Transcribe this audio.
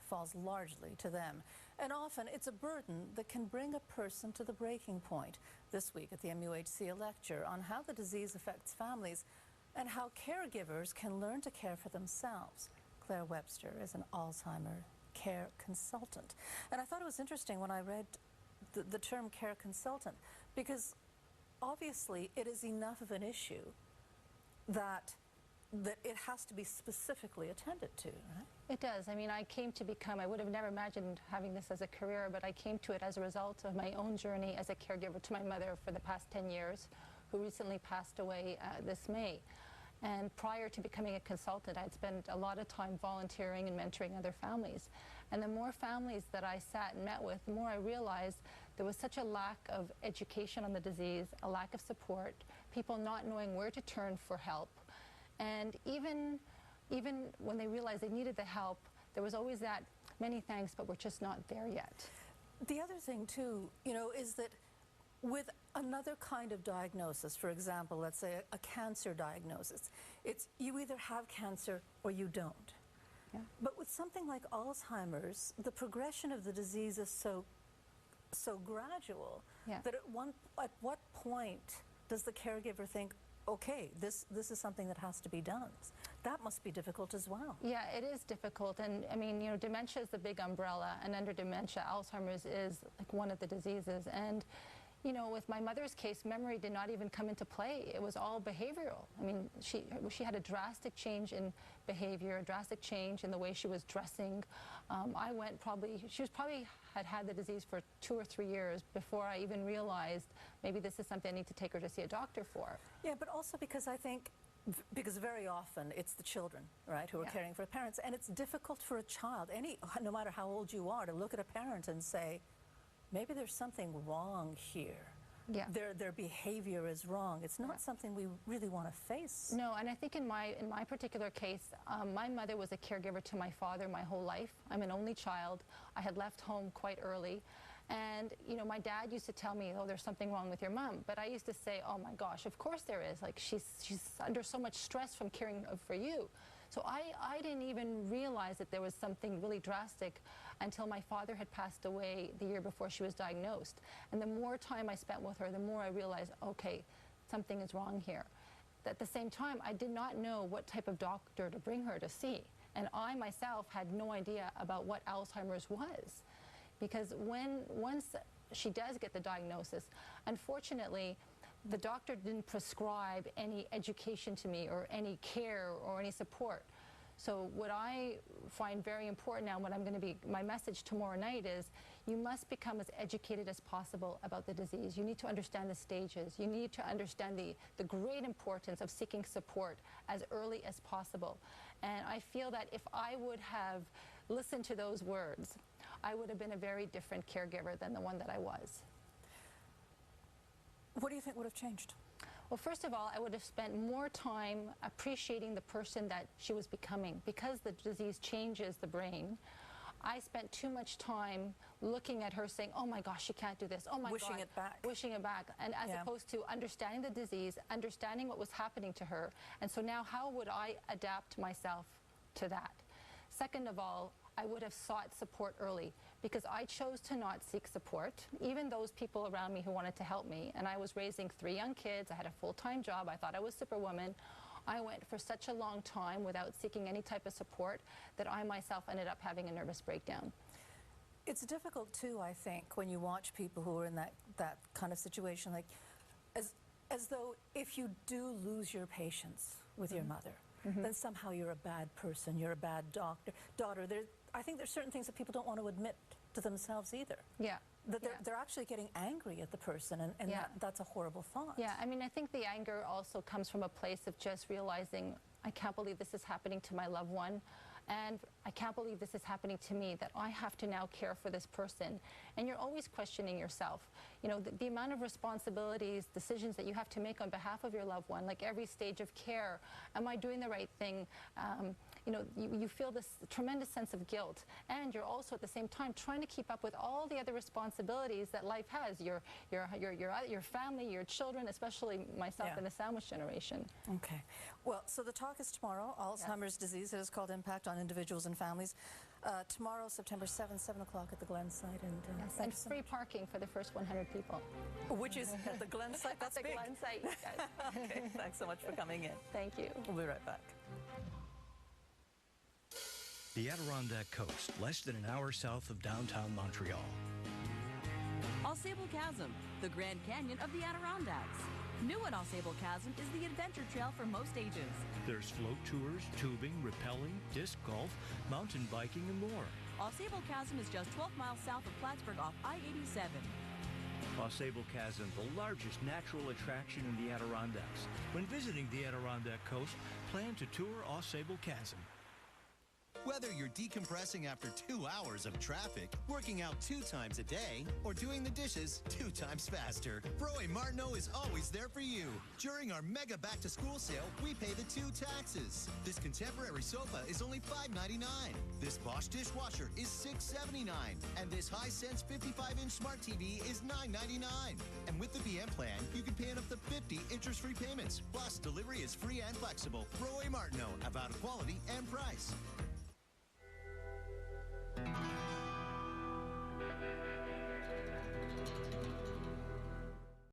falls largely to them. And often it's a burden that can bring a person to the breaking point. This week at the MUHC, a lecture on how the disease affects families and how caregivers can learn to care for themselves. Claire Webster is an Alzheimer care consultant. And I thought it was interesting when I read the term care consultant, because obviously it is enough of an issue that it has to be specifically attended to, right? It does. I mean, I would have never imagined having this as a career, but I came to it as a result of my own journey as a caregiver to my mother for the past 10 years, who recently passed away this May. And prior to becoming a consultant, I'd spent a lot of time volunteering and mentoring other families. And the more families that I sat and met with, the more I realized there was such a lack of education on the disease, a lack of support, people not knowing where to turn for help. And even when they realized they needed the help, there was always that, many thanks, but we're just not there yet. The other thing, too, is that with another kind of diagnosis, for example, let's say a cancer diagnosis, it's you either have cancer or you don't. Yeah. But with something like Alzheimer's, the progression of the disease is so gradual, yeah, that at what point does the caregiver think, okay, this is something that has to be done? That must be difficult as well. Yeah, it is difficult. And I mean, dementia is the big umbrella, and under dementia, Alzheimer's is like one of the diseases. And with my mother's case, memory did not even come into play. It was all behavioral. I mean, she had a drastic change in behavior, a drastic change in the way she was dressing. She had the disease for 2 or 3 years before I even realized maybe this is something I need to take her to see a doctor for. Yeah, but also because very often it's the children, right, who are caring for parents, and it's difficult for a child, no matter how old you are, to look at a parent and say, maybe there's something wrong here. Yeah. Their behavior is wrong. It's not something we really want to face. No, and I think in my particular case, my mother was a caregiver to my father my whole life. I'm an only child. I had left home quite early. And, my dad used to tell me, oh, there's something wrong with your mom. But I used to say, oh my gosh, of course there is. Like, she's under so much stress from caring for you. So I didn't even realize that there was something really drastic until my father had passed away the year before she was diagnosed. And the more time I spent with her, the more I realized, okay, something is wrong here. At the same time, I did not know what type of doctor to bring her to see. And I myself had no idea about what Alzheimer's was. Because once she does get the diagnosis, unfortunately, the doctor didn't prescribe any education to me or any care or any support. So what I find very important now, my message tomorrow night is, you must become as educated as possible about the disease. You need to understand the stages. You need to understand the great importance of seeking support as early as possible. And I feel that if I would have listened to those words, I would have been a very different caregiver than the one that I was. What do you think would have changed? Well, first of all, I would have spent more time appreciating the person that she was becoming. Because the disease changes the brain, I spent too much time looking at her saying, oh my gosh, she can't do this. Oh my God. Wishing it back. Wishing it back. And as opposed to understanding the disease, understanding what was happening to her. And so now how would I adapt myself to that? Second of all, I would have sought support early, because I chose to not seek support, even those people around me who wanted to help me. And I was raising 3 young kids. I had a full-time job. I thought I was Superwoman. I went for such a long time without seeking any type of support that I myself ended up having a nervous breakdown. It's difficult, too, I think, when you watch people who are in that kind of situation, like as though if you do lose your patience with your mother, then somehow you're a bad person, you're a bad daughter. I think there's certain things that people don't want to admit to themselves either. Yeah. That they're actually getting angry at the person, and that's a horrible thought. Yeah, I mean, I think the anger also comes from a place of just realizing, I can't believe this is happening to my loved one. And I can't believe this is happening to me, that I have to now care for this person. And you're always questioning yourself. The amount of responsibilities, decisions that you have to make on behalf of your loved one, like every stage of care. Am I doing the right thing? You feel this tremendous sense of guilt. And you're also at the same time trying to keep up with all the other responsibilities that life has. Your family, your children, especially myself in the sandwich generation. Okay. Well, so the talk is tomorrow, Alzheimer's disease. It is called Impact on Individuals and Families. Tomorrow, September 7th, 7 o'clock at the Glen site. And, Yes, thank and you so free parking for the first 100 people. much. Which is at the Glen site. That's At the big. Glen site, you guys. Okay, thanks so much for coming in. Thank you. We'll be right back. The Adirondack Coast, less than an hour south of downtown Montreal. AuSable Chasm, the Grand Canyon of the Adirondacks. New at AuSable Chasm is the adventure trail for most ages. There's float tours, tubing, rappelling, disc golf, mountain biking, and more. AuSable Chasm is just 12 miles south of Plattsburgh off I-87. AuSable Chasm, the largest natural attraction in the Adirondacks. When visiting the Adirondack Coast, plan to tour AuSable Chasm. Whether you're decompressing after 2 hours of traffic, working out 2 times a day, or doing the dishes 2 times faster, Broe Martineau is always there for you. During our mega back-to-school sale, we pay the 2 taxes. This contemporary sofa is only $5.99. This Bosch dishwasher is $6.79. And this Hisense 55-inch smart TV is $9.99. And with the BM plan, you can pay in up to 50 interest-free payments. Plus, delivery is free and flexible. Broe Martineau, about quality and price.